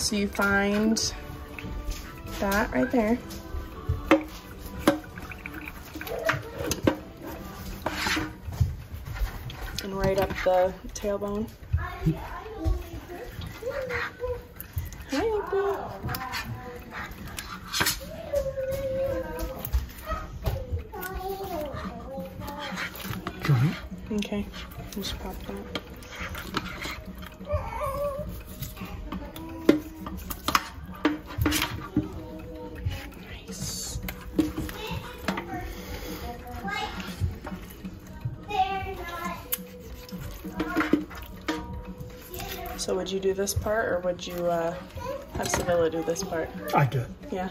So you find that right there. And right up the tailbone. Hi, Uncle. Okay, just pop that. Nice. So would you do this part, or would you have Sevilla do this part? I do. Yeah.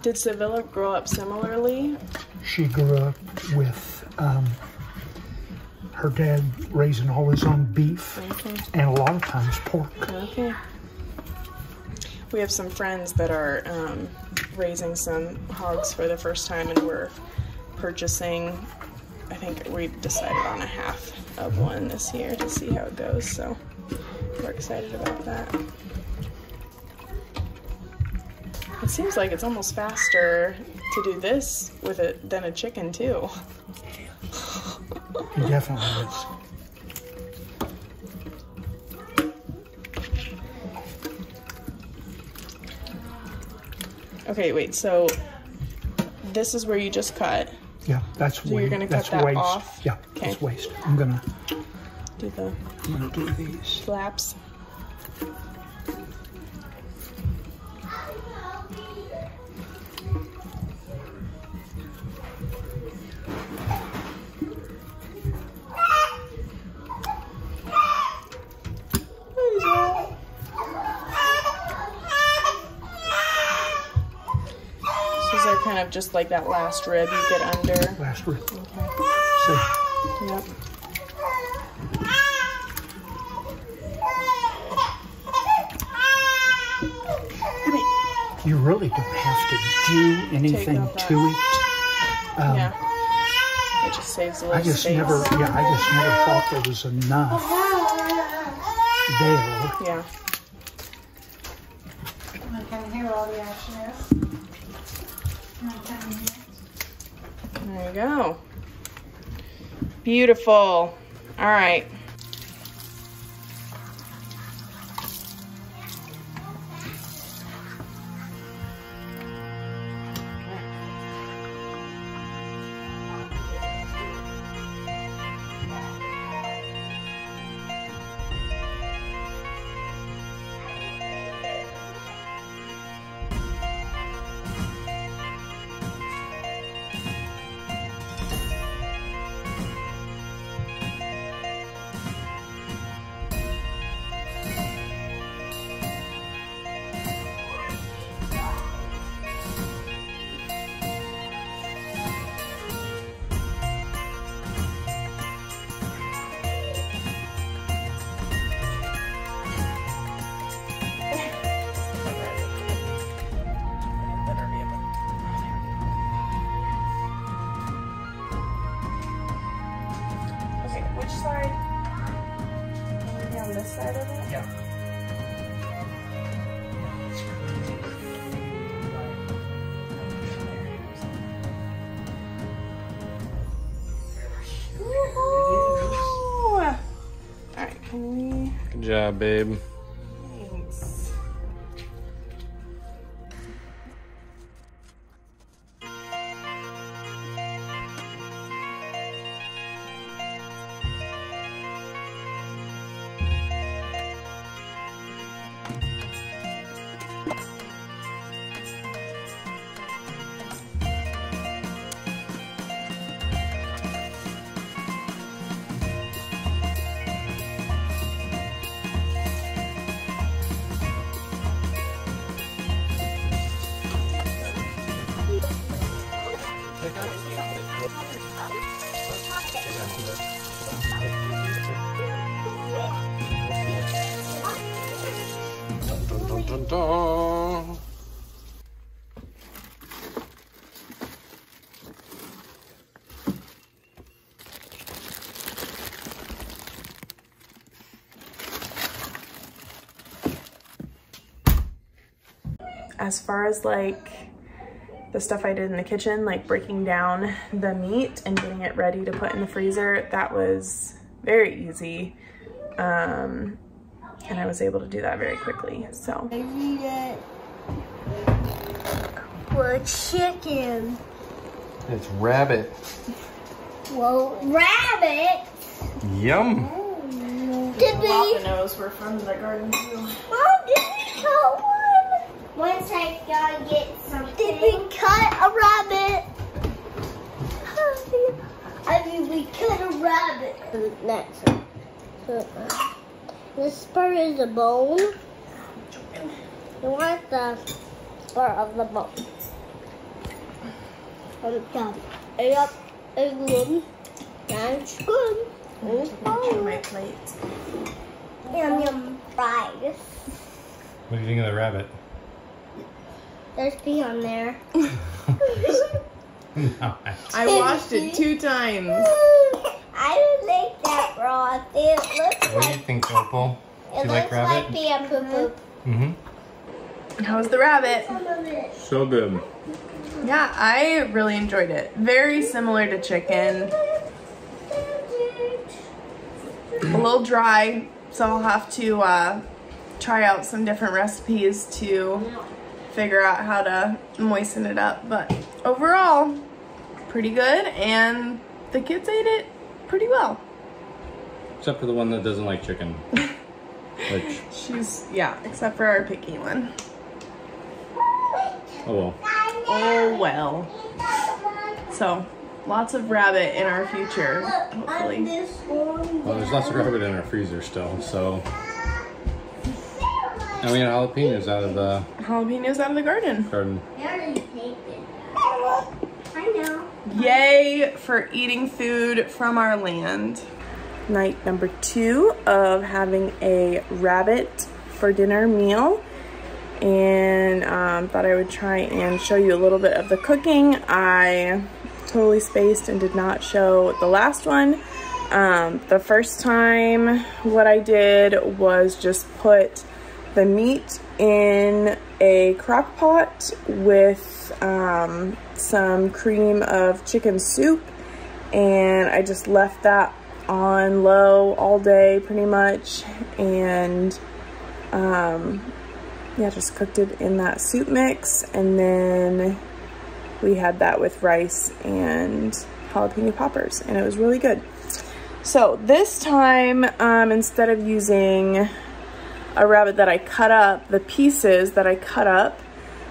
Did Sevilla grow up similarly? She grew up with her dad raising all his own beef, Okay. and a lot of times pork. Okay. We have some friends that are raising some hogs for the first time, and we're purchasing, I think we decided on a half of one this year to see how it goes, so we're excited about that. It seems like it's almost faster to do this with it than a chicken too. It definitely is. Okay, wait, so this is where you just cut. Yeah, that's So you're gonna cut that waste. off? Yeah, Okay. that's waste. I'm gonna Do these. flaps. Kind of just like that last rib you get under. Last rib. Okay. See? Yep. You really don't have to do anything to it. Yeah. It just saves a little space. I just never thought there was enough there. Yeah. I can hear all the action is. There you go. Beautiful. All right. Which side? Maybe on this side of it? Yeah. Woohoo! Alright, can we... Good job, babe. Thanks. Dun, dun, dun. as far as like the stuff I did in the kitchen, like breaking down the meat and getting it ready to put in the freezer, that was very easy. And I was able to do that very quickly, so. For chicken. It's rabbit. Well, rabbit. Yum. Did we? Jalapenos were from the garden too. Oh, did we cut one? Once I gotta get something. Did we cut a rabbit? I mean, we cut a rabbit. Next. This part is the bone. You want the part of the bone. Yep, it's good. That's good. It's On my plate. Yum yum fries. What do you think of the rabbit? There's pee on there. No. I washed it 2 times. I don't like that broth. It looks What do you like think, Opal? Do it you like looks rabbit? like pee and poo poo. Mm-hmm. How's the rabbit? Some of it. So good. Yeah, I really enjoyed it. Very similar to chicken. A little dry, so I'll have to try out some different recipes to figure out how to moisten it up. But overall, pretty good, and the kids ate it pretty well. Except for the one that doesn't like chicken. Which, Yeah, except for our picky one. oh well. Oh well. So, lots of rabbit in our future, hopefully. Well, there's lots of rabbit in our freezer still, so. And we had jalapenos out of the Jalapenos out of the garden. garden. I know. Yay for eating food from our land. Night number 2 of having a rabbit for dinner meal. And thought I would try and show you a little bit of the cooking. I totally spaced and did not show the last one. The first time what I did was just put the meat in a crock pot with some cream of chicken soup, and I just left that on low all day pretty much, and yeah, just cooked it in that soup mix, and then we had that with rice and jalapeno poppers, and it was really good. So this time, instead of using a rabbit that I cut up, the pieces that I cut up,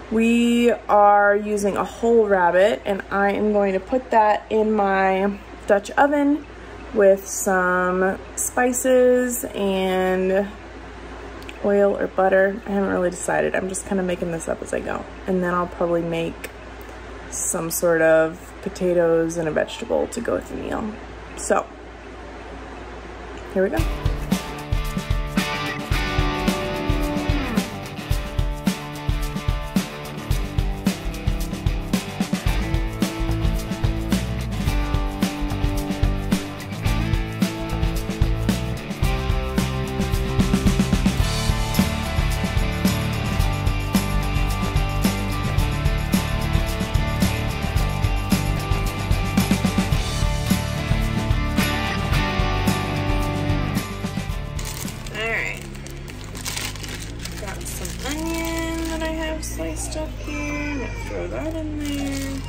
we are using a whole rabbit, and I am going to put that in my Dutch oven with some spices and oil or butter. I haven't really decided. I'm just kind of making this up as I go. And then I'll probably make some sort of potatoes and a vegetable to go with the meal. So, here we go. Sliced up here, I'm gonna throw that in there.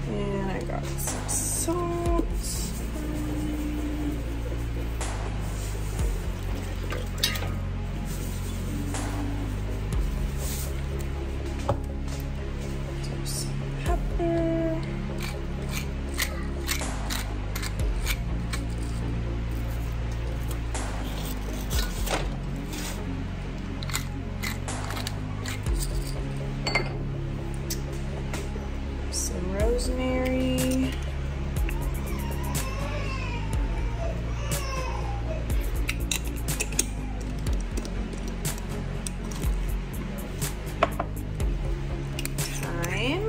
And I got some salt. Some pepper. Rosemary, thyme,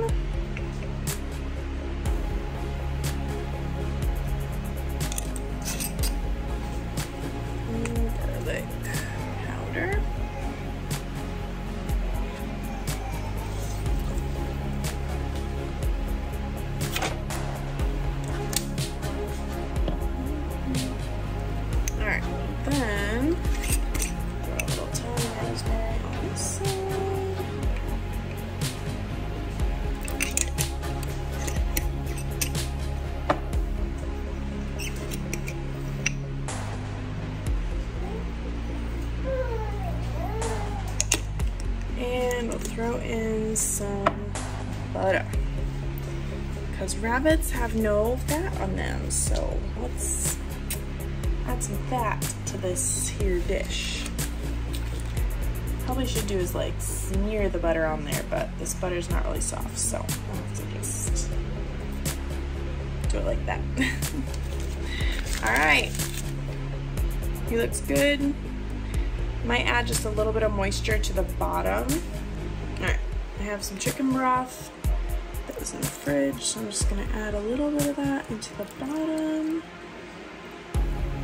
in some butter. Because rabbits have no fat on them, so let's add some fat to this here dish. Probably should do is like smear the butter on there, but this butter's not really soft, so I'll have to just do it like that. All right, he looks good. Might add just a little bit of moisture to the bottom. All right, I have some chicken broth that was in the fridge, so I'm just gonna add a little bit of that into the bottom,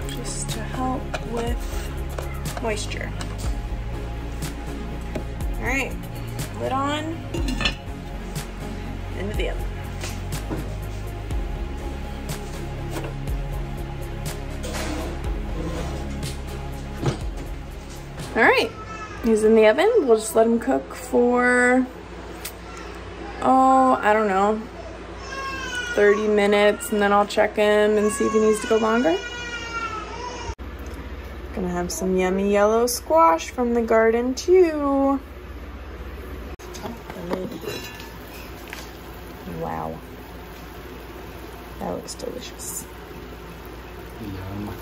just to help with moisture. All right, lid on, into the oven. All right, he's in the oven. We'll just let him cook for, oh, I don't know, 30 minutes, and then I'll check him and see if he needs to go longer. Gonna have some yummy yellow squash from the garden too. Wow, that looks delicious. Yum.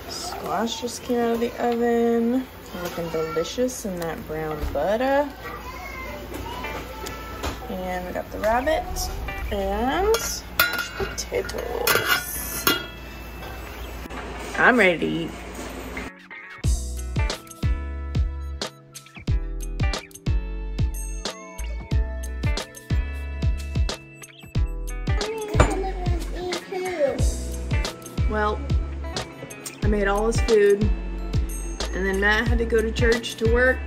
Squash just came out of the oven. Looking delicious in that brown butter. And we got the rabbit and mashed potatoes. I'm ready to eat. Well, I made all this food, and then Matt had to go to church to work,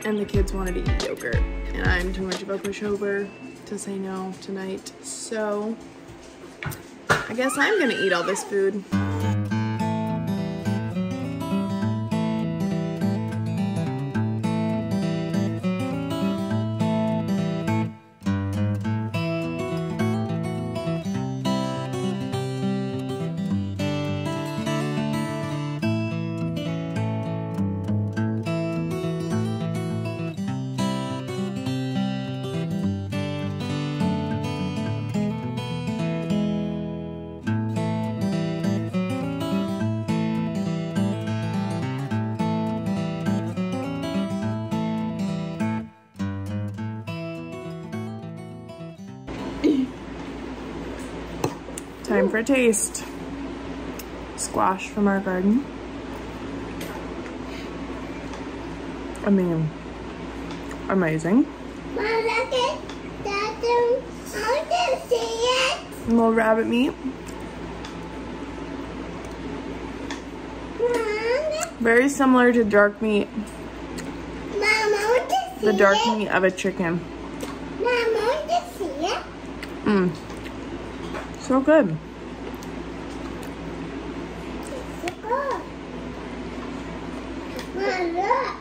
and the kids wanted to eat yogurt, and I'm too much of a pushover to say no tonight, so I guess I'm gonna eat all this food. Time for a taste. Squash from our garden. I mean, amazing. Mom, look at that. I can see it. A little rabbit meat. Mom, Very similar to dark meat. Mom, I want to see The dark it. meat of a chicken. Mom, I want to see it. Mmm. So good. Mom, look.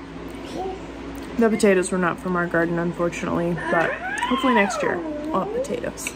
The potatoes were not from our garden, unfortunately, but hopefully next year I'll have potatoes.